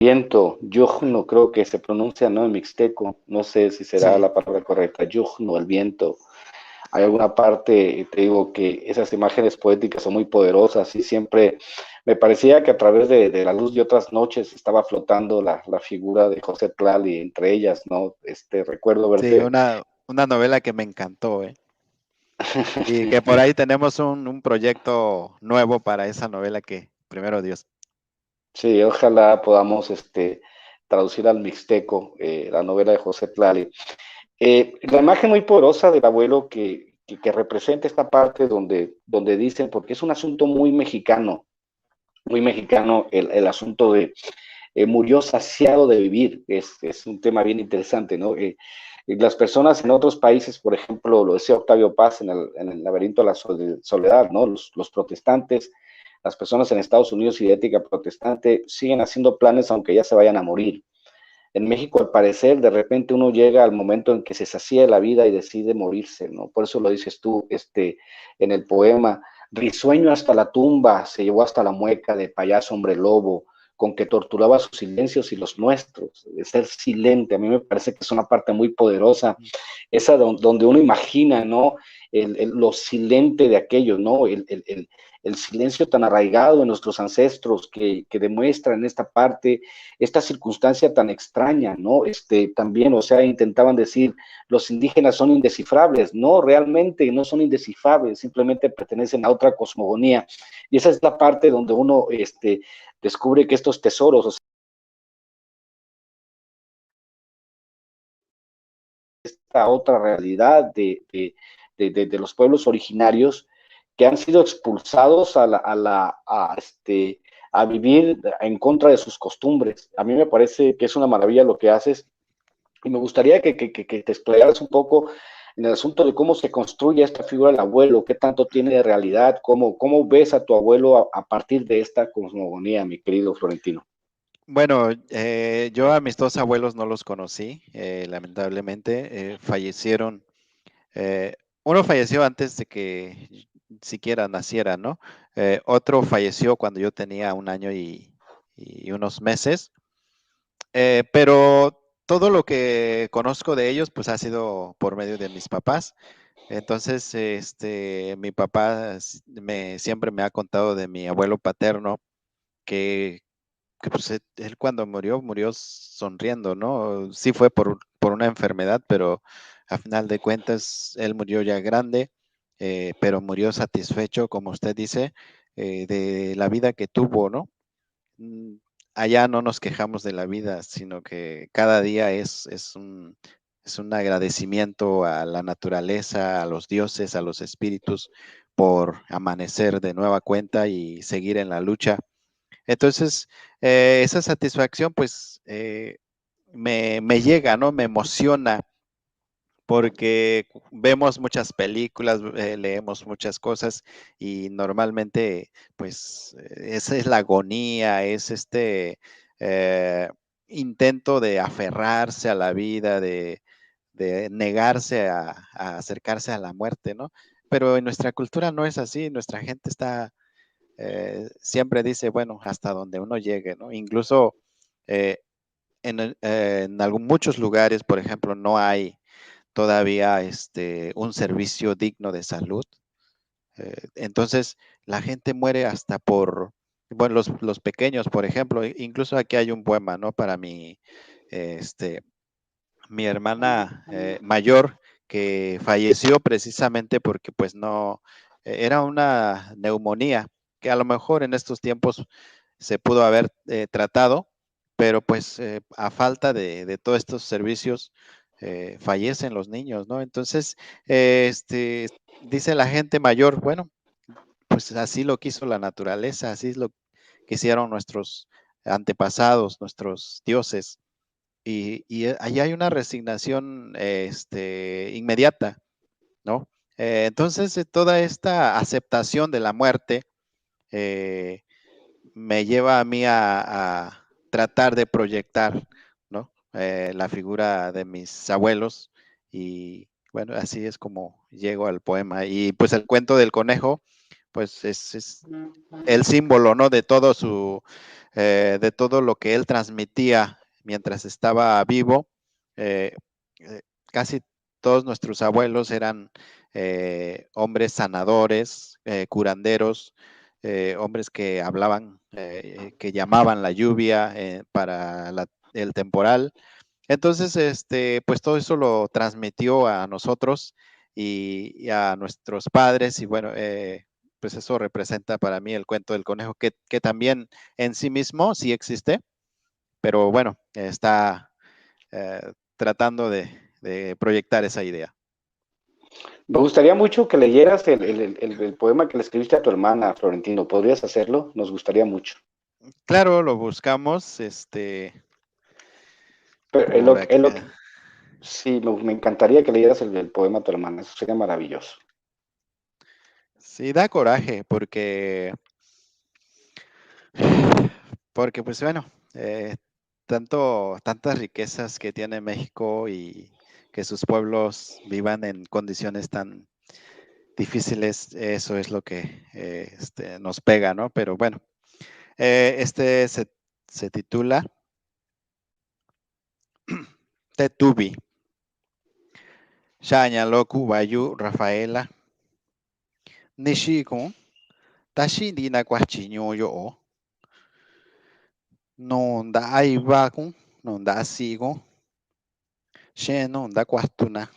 Viento, yujno, creo que se pronuncia, ¿no? En mixteco, no sé si será Sí, la palabra correcta, yujno, el viento. Hay alguna parte, te digo, que esas imágenes poéticas son muy poderosas y siempre me parecía que a través de la luz de otras noches estaba flotando la figura de José Tlali entre ellas, ¿no? Recuerdo sí, verte. una novela que me encantó, ¿eh? Y que por ahí tenemos un proyecto nuevo para esa novela que, primero Dios. Sí, ojalá podamos traducir al mixteco la novela de José Tlali. La imagen muy poderosa del abuelo que representa esta parte donde dicen, porque es un asunto muy mexicano el asunto de murió saciado de vivir, es un tema bien interesante, ¿no? Las personas en otros países, por ejemplo, lo decía Octavio Paz en el laberinto de la soledad, ¿no? Los protestantes, las personas en Estados Unidos y de ética protestante siguen haciendo planes aunque ya se vayan a morir. En México, al parecer, de repente uno llega al momento en que se sacía de la vida y decide morirse, ¿no? Por eso lo dices tú, en el poema, risueño hasta la tumba, se llevó hasta la mueca de payaso hombre lobo, con que torturaba sus silencios y los nuestros, de ser silente. A mí me parece que es una parte muy poderosa, esa donde uno imagina, ¿no? Lo silente de aquello, ¿no? El silencio tan arraigado en nuestros ancestros que demuestra en esta parte esta circunstancia tan extraña, ¿no? También, o sea, intentaban decir, los indígenas son indescifrables, no, realmente no son indescifrables, simplemente pertenecen a otra cosmogonía. Y esa es la parte donde uno descubre que estos tesoros, o sea, esta otra realidad de los pueblos originarios que han sido expulsados a vivir en contra de sus costumbres. A mí me parece que es una maravilla lo que haces y me gustaría que te explayaras un poco en el asunto de cómo se construye esta figura del abuelo, qué tanto tiene de realidad, cómo ves a tu abuelo a partir de esta cosmogonía, mi querido Florentino. Bueno, yo a mis dos abuelos no los conocí, lamentablemente, fallecieron. eh, Uno falleció antes de que siquiera naciera, ¿no? Otro falleció cuando yo tenía un año y unos meses. Pero todo lo que conozco de ellos, pues ha sido por medio de mis papás. Entonces, mi papá siempre me ha contado de mi abuelo paterno, que, pues, él cuando murió sonriendo, ¿no? Sí fue por una enfermedad, pero a final de cuentas, él murió ya grande, pero murió satisfecho, como usted dice, de la vida que tuvo, ¿no? mm, Allá no nos quejamos de la vida, sino que cada día es un agradecimiento a la naturaleza, a los dioses, a los espíritus, por amanecer de nueva cuenta y seguir en la lucha. Entonces, esa satisfacción, pues, me llega, ¿no? Me emociona porque vemos muchas películas, leemos muchas cosas y normalmente, pues, esa es la agonía, es eh, intento de aferrarse a la vida, de negarse a acercarse a la muerte, ¿no? Pero en nuestra cultura no es así, nuestra gente siempre dice, bueno, hasta donde uno llegue, ¿no? Incluso eh, en muchos lugares, por ejemplo, no hay todavía un servicio digno de salud. Entonces, la gente muere hasta bueno, los pequeños, por ejemplo, incluso aquí hay un poema, ¿no? Para este, mi hermana mayor, que falleció precisamente porque pues no, era una neumonía, que a lo mejor en estos tiempos se pudo haber tratado, pero pues a falta de todos estos servicios fallecen los niños, ¿no? Entonces, dice la gente mayor, bueno, pues así lo quiso la naturaleza, así es lo que hicieron nuestros antepasados, nuestros dioses, y ahí hay una resignación inmediata, ¿no? Entonces, toda esta aceptación de la muerte eh, me lleva a mí a tratar de proyectar, ¿no? La figura de mis abuelos y bueno, así es como llego al poema. Y pues el cuento del conejo, pues es el símbolo, ¿no? De todo de todo lo que él transmitía mientras estaba vivo. Casi todos nuestros abuelos eran hombres sanadores, curanderos, hombres que hablaban, que llamaban la lluvia para el temporal. Entonces, pues todo eso lo transmitió a nosotros y a nuestros padres y bueno, pues eso representa para mí el cuento del conejo, que también en sí mismo sí existe, pero bueno, está tratando de proyectar esa idea. Me gustaría mucho que leyeras el poema que le escribiste a tu hermana, Florentino. ¿Podrías hacerlo? Nos gustaría mucho. Claro, lo buscamos, Pero por acá. sí, me encantaría que leyeras el poema a tu hermana. Eso sería maravilloso. Sí, da coraje porque pues bueno, tantas riquezas que tiene México y que sus pueblos vivan en condiciones tan difíciles, eso es lo que nos pega, ¿no? Pero bueno, se titula Tetubi. Shanyaloku Bayu Rafaela. Nishikun. Tashi Dina Kwachiño yo. No da Aibakun. No da Sigo. Shen no da Kwastuna.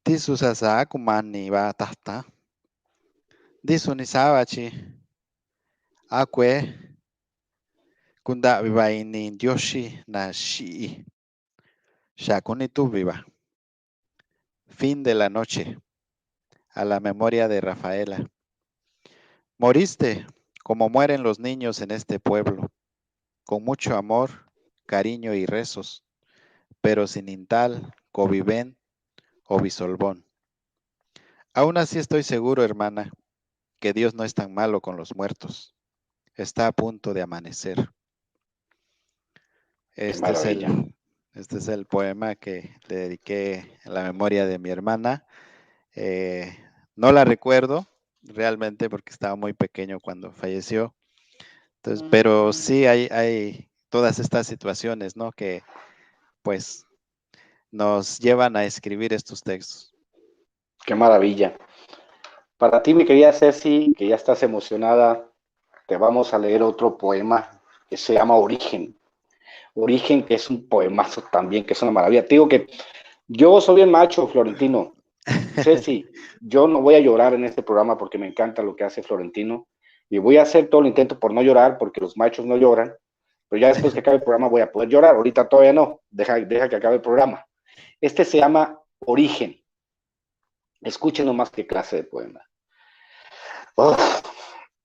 Tisu Sasa Kumani va Tata. Disu Nisabachi. Akwe. Kunda Vivaini Yoshi na Shi. Shakunitu Viva. Fin de la noche. A la memoria de Rafaela. Moriste como mueren los niños en este pueblo, con mucho amor, cariño y rezos, pero sin Intal, Coviven o Bisolbón. Aún así estoy seguro, hermana, que Dios no es tan malo con los muertos. Está a punto de amanecer. Qué Este es maravilla. este es el poema que le dediqué a la memoria de mi hermana. No la recuerdo realmente porque estaba muy pequeño cuando falleció. Entonces, pero sí hay todas estas situaciones, ¿no? Que pues nos llevan a escribir estos textos. Qué maravilla. Para ti, mi querida Ceci, que ya estás emocionada, te vamos a leer otro poema que se llama Origen. Origen, que es un poemazo también, que es una maravilla. Te digo que yo soy bien macho, Florentino. Ceci, yo no voy a llorar en este programa porque me encanta lo que hace Florentino y voy a hacer todo el intento por no llorar porque los machos no lloran, pero ya después que acabe el programa voy a poder llorar. Ahorita todavía no, deja que acabe el programa. Este se llama Origen. Escuchen nomás qué clase de poema. Uf,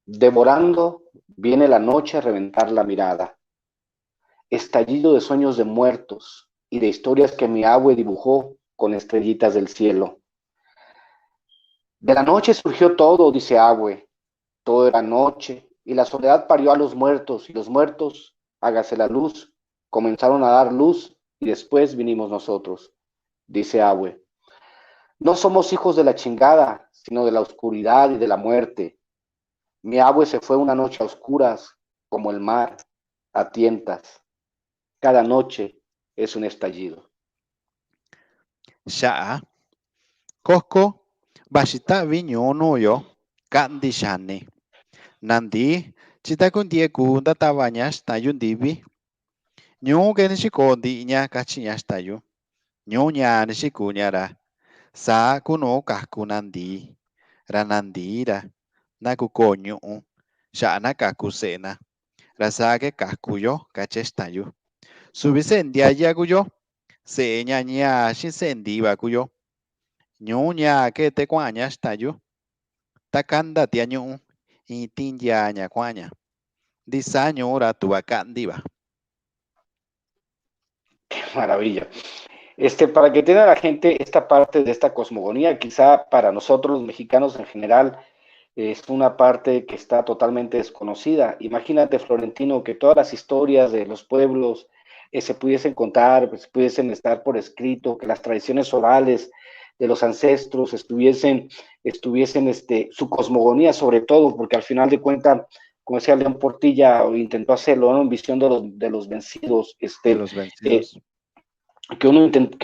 devorando, viene la noche a reventar la mirada. Estallido de sueños de muertos y de historias que mi abue dibujó con estrellitas del cielo. De la noche surgió todo, dice Abue. Todo era noche y la soledad parió a los muertos y los muertos, hágase la luz, comenzaron a dar luz y después vinimos nosotros, dice Abue. No somos hijos de la chingada, sino de la oscuridad y de la muerte. Mi abue se fue una noche a oscuras, como el mar, a tientas. Cada noche es un estallido. Sha'a, Cosco, Bashita Viñono yo, Kandi Shane. Nandi, Chitakun Dieku, Databañas, Tayun Divi. Ñu Genishiko Diña Cachiñas Tayu. Ñu ña Nishikuñara. Sa Kuno Kakunandi. Ranandira. Nakukoñu. Shana Kakusena. Rasake Kakuyo, Kachestayu. Subisendia Yaguyo. Se ñaña Shisendiva Kuyo. Ñuña que te cuaña estayo. Takanda tiañu. Y tinya ñacuaña. Disaño ora tu diva. Qué maravilla. Para que entienda la gente esta parte de esta cosmogonía, quizá para nosotros los mexicanos en general es una parte que está totalmente desconocida. Imagínate, Florentino, que todas las historias de los pueblos se pudiesen contar, pues, pudiesen estar por escrito, que las tradiciones orales de los ancestros, estuviesen su cosmogonía sobre todo, porque al final de cuentas, como decía León Portilla, o intentó hacerlo, ¿no? En visión de los vencidos, de los vencidos. que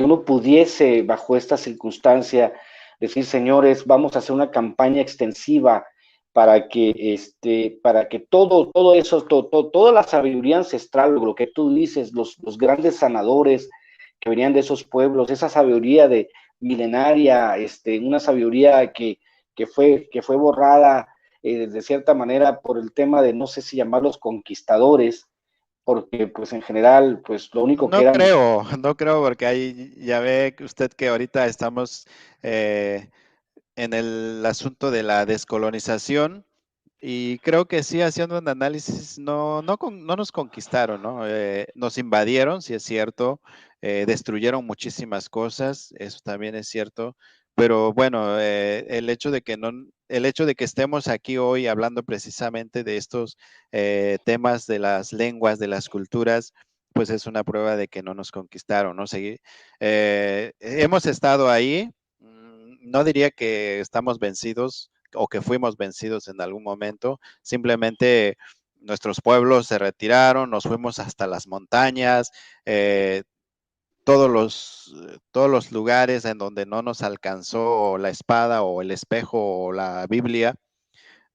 uno pudiese, bajo esta circunstancia, decir, señores, vamos a hacer una campaña extensiva para que todo eso, toda la sabiduría ancestral, lo que tú dices, los grandes sanadores que venían de esos pueblos, esa sabiduría de milenaria, una sabiduría que fue borrada de cierta manera por el tema de, no sé si llamarlos conquistadores, porque pues en general, pues lo único que No eran. creo, no creo, porque ahí ya ve usted que ahorita estamos en el asunto de la descolonización y creo que sí, haciendo un análisis, no nos conquistaron, ¿no? Nos invadieron, sí es cierto, destruyeron muchísimas cosas, eso también es cierto, pero bueno, el hecho de que estemos aquí hoy hablando precisamente de estos temas de las lenguas, de las culturas, pues es una prueba de que no nos conquistaron, ¿no? Hemos estado ahí, no diría que estamos vencidos o que fuimos vencidos en algún momento, simplemente nuestros pueblos se retiraron, nos fuimos hasta las montañas, todos los lugares en donde no nos alcanzó la espada o el espejo o la Biblia,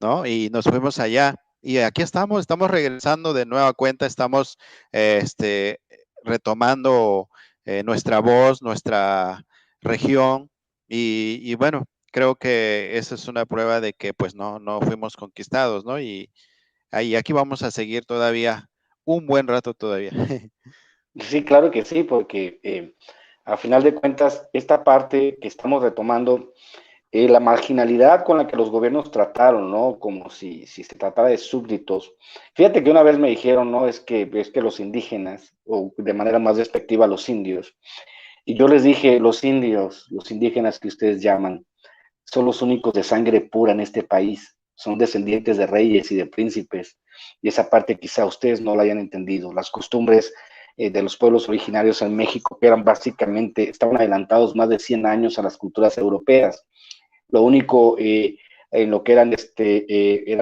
¿no? Y nos fuimos allá. Y aquí estamos regresando de nueva cuenta, estamos retomando nuestra voz, nuestra región, y bueno, creo que esa es una prueba de que pues no fuimos conquistados, ¿no? Y ahí aquí vamos a seguir todavía un buen rato todavía. Sí, claro que sí, porque a final de cuentas, esta parte que estamos retomando, la marginalidad con la que los gobiernos trataron, ¿no? Como si se tratara de súbditos. Fíjate que una vez me dijeron, ¿no? Es que los indígenas, o de manera más despectiva, los indios, y yo les dije, los indios, los indígenas que ustedes llaman, son los únicos de sangre pura en este país, son descendientes de reyes y de príncipes, y esa parte quizá ustedes no la hayan entendido. Las costumbres de los pueblos originarios en México, que eran básicamente, estaban adelantados más de 100 años a las culturas europeas. Lo único en lo que eran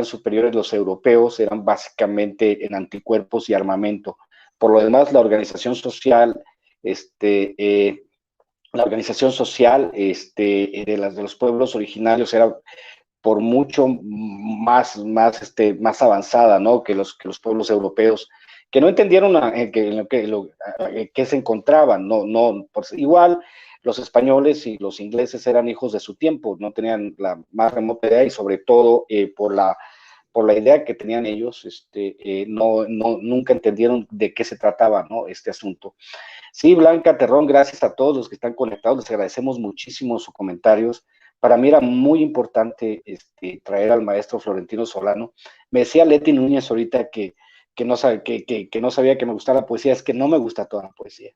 superiores los europeos eran básicamente en anticuerpos y armamento. Por lo demás, este, eh, la organización social de los pueblos originarios era por mucho más avanzada, ¿no? Que los pueblos europeos, que no entendieron que se encontraban, no, pues, igual los españoles y los ingleses eran hijos de su tiempo, no tenían la más remota idea y sobre todo por la idea que tenían ellos, nunca entendieron de qué se trataba, ¿no? Este asunto. Sí, Blanca Terrón, gracias a todos los que están conectados, les agradecemos muchísimo sus comentarios. Para mí era muy importante traer al maestro Florentino Solano. Me decía Leti Núñez ahorita que no sabía que me gustara la poesía, es que no me gusta toda la poesía.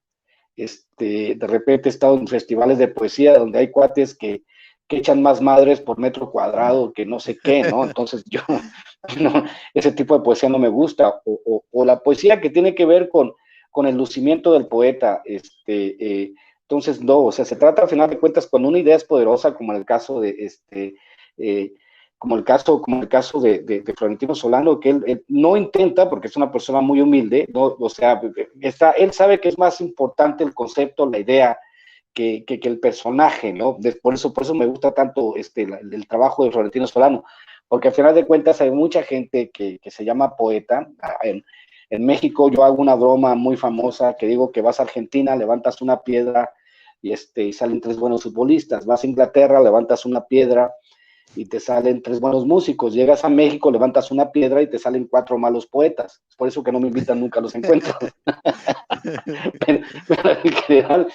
De repente he estado en festivales de poesía donde hay cuates que echan más madres por metro cuadrado que no sé qué, ¿no? Entonces yo, no, ese tipo de poesía no me gusta, o la poesía que tiene que ver con el lucimiento del poeta, entonces no, o sea, se trata al final de cuentas cuando una idea es poderosa, como en el caso eh, como el caso de Florentino Solano, que él no intenta, porque es una persona muy humilde, ¿no? O sea, él sabe que es más importante el concepto, la idea, que el personaje, ¿no? Por eso me gusta tanto el trabajo de Florentino Solano, porque al final de cuentas hay mucha gente que se llama poeta. En México yo hago una broma muy famosa que digo que vas a Argentina, levantas una piedra y salen tres buenos futbolistas, vas a Inglaterra, levantas una piedra y te salen tres buenos músicos. Llegas a México, levantas una piedra y te salen cuatro malos poetas. Es por eso que no me invitan nunca a los encuentros. pero en general,